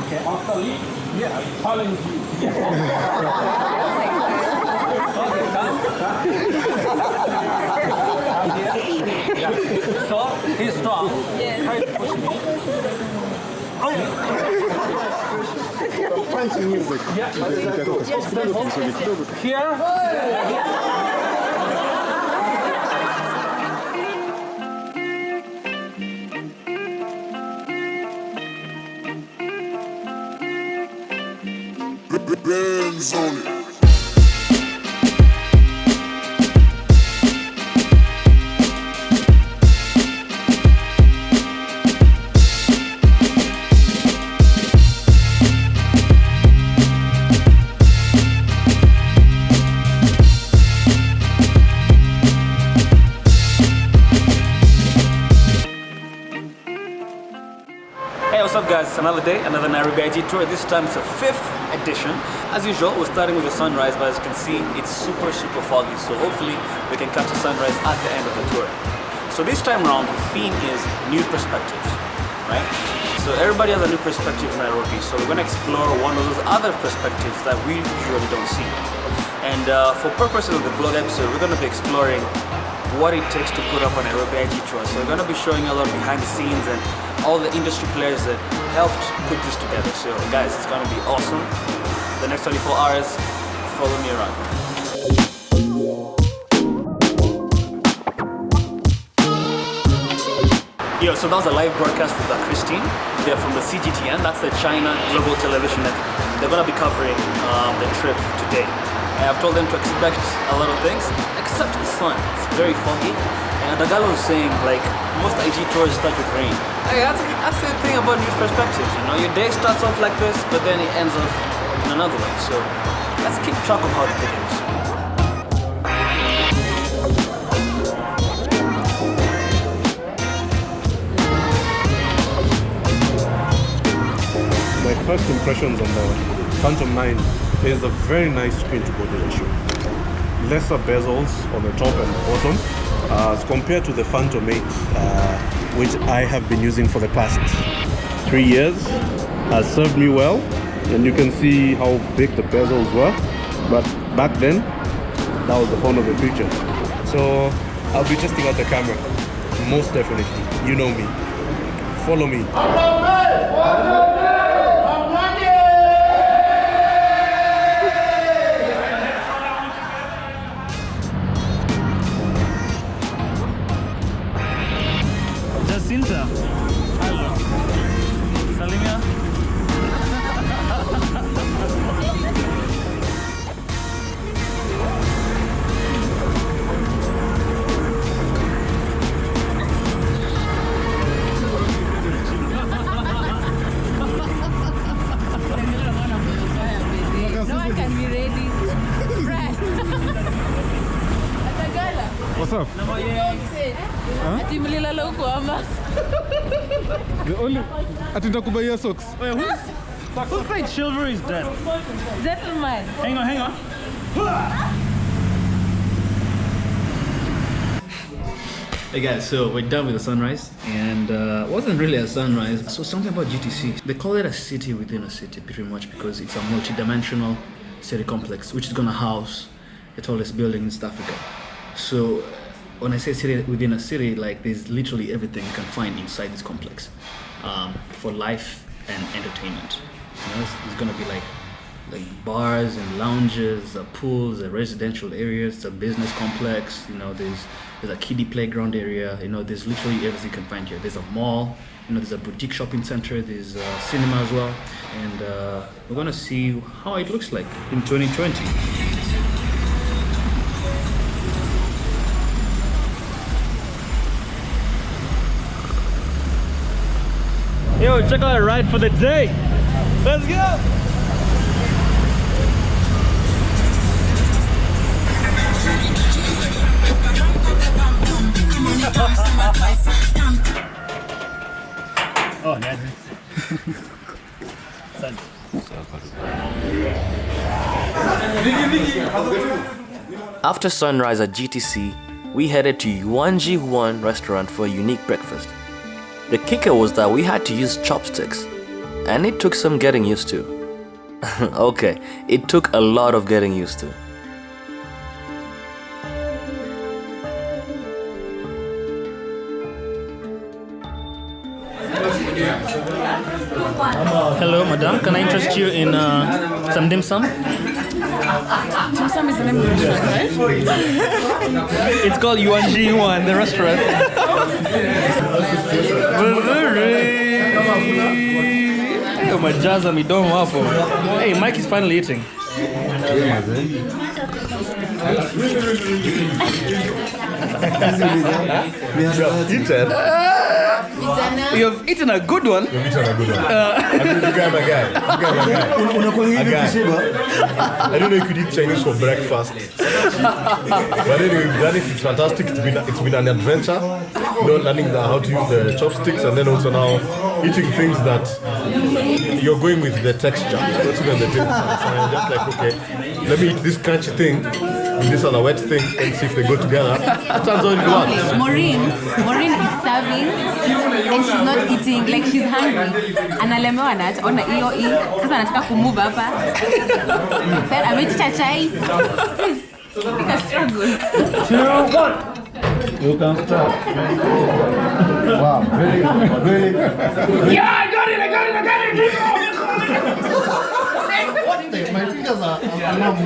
Okay. After leave, yeah, I challenge you. So he's strong. Yes. Try to push me. Fancy music. Yeah. Yes. Here. Bands on it. Hey, what's up guys? It's another day, another Nairobi IG tour. This time it's a 5th edition. As usual, we're starting with the sunrise, but as you can see, it's super foggy. So hopefully we can catch the sunrise at the end of the tour. So this time around, the theme is new perspectives, right? So everybody has a new perspective in Nairobi. So we're gonna explore one of those other perspectives that we usually don't see. And for purposes of the vlog episode, we're gonna be exploring what it takes to put up a Nairobi IG tour. So we're gonna be showing you a lot behind the scenes and all the industry players that helped put this together. So guys, it's gonna be awesome. The next 24 hours, follow me around. Yo, so that was a live broadcast with Christine. They're from the CGTN, that's the China Global Television Network. They're gonna be covering the trip today. And I've told them to expect a lot of things, except the sun. It's very foggy. And the guy was saying, like, most IG tours start with rain. Hey, that's the thing about news perspectives, you know? Your day starts off like this, but then it ends off in another way. So let's keep track of how the day is. My first impressions on the Phantom 9 is a very nice screen-to-body ratio. Lesser bezels on the top and bottom as compared to the Phantom 8, which I have been using for the past 3 years. Has served me well, and you can see how big the bezels were. But back then, that was the phone of the future. So I'll be testing out the camera, most definitely. You know me. Follow me. Jacinta. Hello. Salimia. No one can be ready. Fresh. Atagala. What's up? Ati mlilala huko ama? The only Atinda socks. Wait, who said chivalry is dead? Gentleman. Hang on. Hey guys, so we're done with the sunrise, and it wasn't really a sunrise. So something about GTC. They call it a city within a city, pretty much, because it's a multi-dimensional city complex, which is gonna house the tallest building in East Africa. So when I say city within a city, like there's literally everything you can find inside this complex for life and entertainment. You know, it's gonna be like bars and lounges, pools, residential areas, a business complex. You know, there's a kiddie playground area. You know, there's literally everything you can find here. There's a mall. You know, there's a boutique shopping center. There's a cinema as well, and we're gonna see how it looks like in 2020. Yo, check out a ride for the day. Let's go. Oh, nice. After sunrise at GTC, we headed to Yuanzhiyuan Restaurant for a unique breakfast. The kicker was that we had to use chopsticks, and it took some getting used to. Okay, it took a lot of getting used to. Hello, madam. Can I interest you in some dim sum? Dim sum is the name of the restaurant, right? It's called Yuanzhiyuan, the restaurant. Hey, my jazz and me don't waffle. Hey, Mike is finally eating. You've eaten a good one. You guy, my guy. I don't know if you could eat Chinese for breakfast. But anyway, we've done it. It's fantastic. It's been an adventure. Learning how to use the chopsticks, and then also now eating things that you're going with the texture. Not even the taste. So I'm just like, okay, let me eat this crunchy thing with this other wet thing and see if they go together. That turns out it works. Maureen is serving and she's not eating, like she's hungry. Analemewa na ona hiyo hii. Sasa anataka kumove hapa. Then amechicha chai. It's a struggle. 2, 1. You can start. Wow, really? Yeah, I got it. What? My fingers are numb.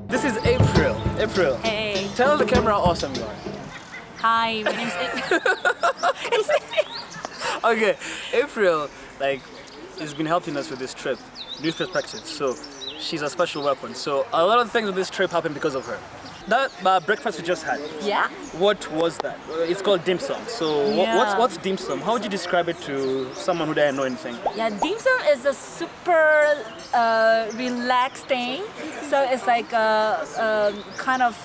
This is April. Hey. Tell the camera how awesome you are. Hi, my name's Okay, April, has been helping us with this trip, youth perspective. So she's a special weapon. So a lot of things with this trip happened because of her. That breakfast we just had. Yeah. What was that? It's called dim sum. So Yeah. what's dim sum? How would you describe it to someone who doesn't know anything? Yeah, dim sum is a super relaxed thing. So it's like a kind of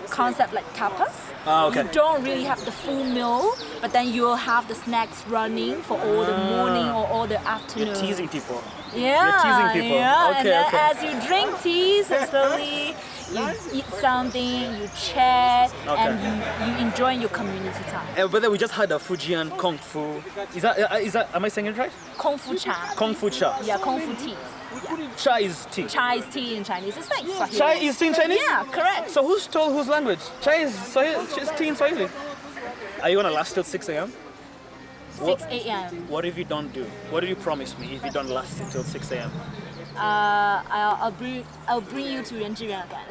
concept like tapas. Okay. You don't really have the full meal, but then you'll have the snacks running for all the morning or all the afternoon. You're teasing people. Yeah, You're teasing people. Yeah. Okay, And then okay. as you drink tea, so slowly you eat something, you chat, and you enjoy your community time. But then we just had a Fujian Kung Fu. Is that, am I saying it right? Kung Fu cha. Kung Fu cha. Yeah, Kung Fu tea. Cha is tea. Chai is tea in Chinese. It's like Swahili. Chai is tea in Chinese? Yeah, correct. So who stole whose language? Chai is Swahili, is tea in Swahili. Are you gonna last till 6 a.m.? 6 a.m. What if you don't do? What did you promise me if you don't last until 6 a.m.? I'll bring you to Yuanzhiyuan again.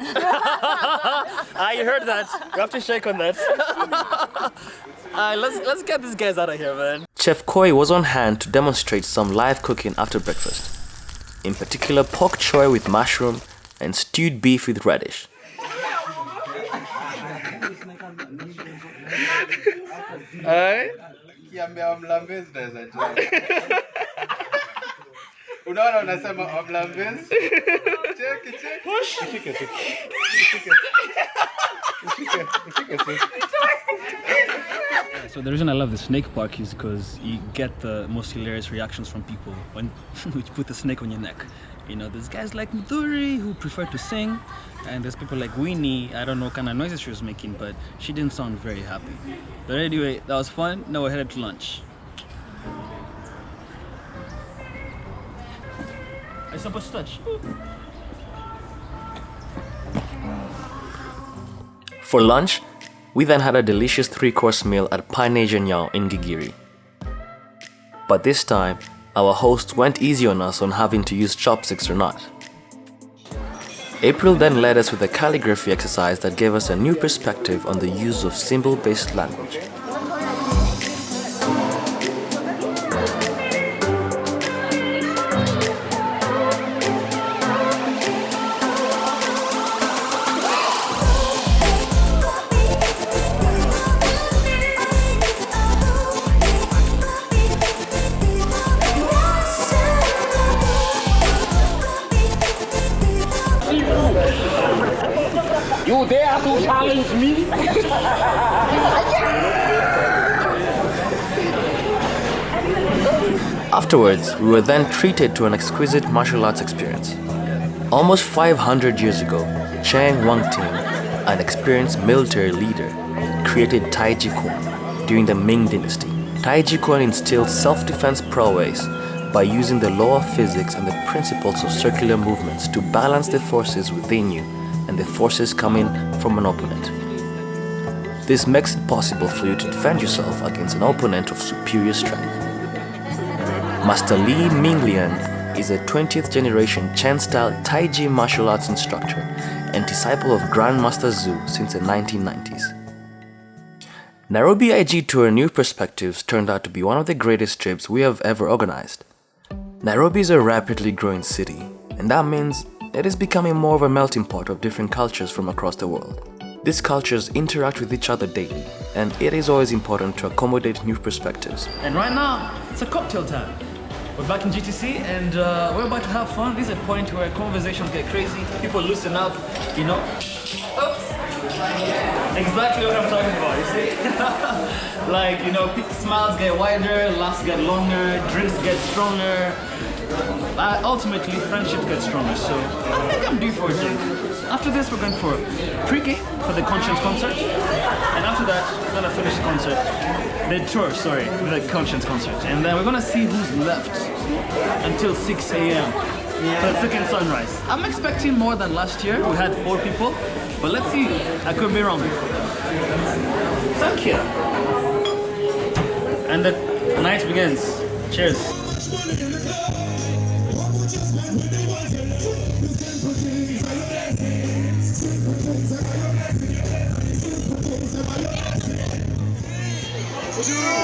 I heard that. You have to shake on that. Let's get these guys out of here, man. Chef Koi was on hand to demonstrate some live cooking after breakfast. In particular, pork choy with mushroom and stewed beef with radish. Kiambia omlambezi naweza jua. Unaona unasema omlambezi? Cheki. Ushike. So the reason I love the snake park is because you get the most hilarious reactions from people when you put the snake on your neck. You know, there's guys like Muduri who prefer to sing, and there's people like Winnie. I don't know what kind of noises she was making, but she didn't sound very happy. But anyway, that was fun. Now we're headed to lunch. Are you supposed to touch? For lunch, we then had a delicious 3-course meal at Pai Nyao in Gigiri. But this time, our host went easy on us on having to use chopsticks or not. April then led us with a calligraphy exercise that gave us a new perspective on the use of symbol-based language. dare to challenge me? Afterwards, we were then treated to an exquisite martial arts experience. Almost 500 years ago, Chen, an experienced military leader, created Tai Chi Chuan during the Ming Dynasty. Tai Chi Chuan instilled self-defense prowess by using the law of physics and the principles of circular movements to balance the forces within you and the forces coming from an opponent. This makes it possible for you to defend yourself against an opponent of superior strength. Master Li Minglian is a 20th generation Chen-style Tai Chi martial arts instructor and disciple of Grandmaster Zhu since the 1990s. Nairobi IG Tour New Perspectives turned out to be one of the greatest trips we have ever organized. Nairobi is a rapidly growing city, and that means it is becoming more of a melting pot of different cultures from across the world. These cultures interact with each other daily, and it is always important to accommodate new perspectives. And right now, it's a cocktail time. We're back in GTC and we're about to have fun. This is a point where conversations get crazy, people loosen up, you know. Oops. Exactly what I'm talking about, you see? Like, you know, smiles get wider, laughs get longer, drinks get stronger. Ultimately, friendships get stronger, so I think I'm due for a drink. After this, we're going for pre-K for the Conscience concert. And after that, we're gonna finish the concert. The tour, sorry, with the Conscience concert. And then we're gonna see who's left until 6 a.m. for the second sunrise. I'm expecting more than last year. We had 4 people, but let's see. I could be wrong. Thank you. And the night begins. Cheers. Two.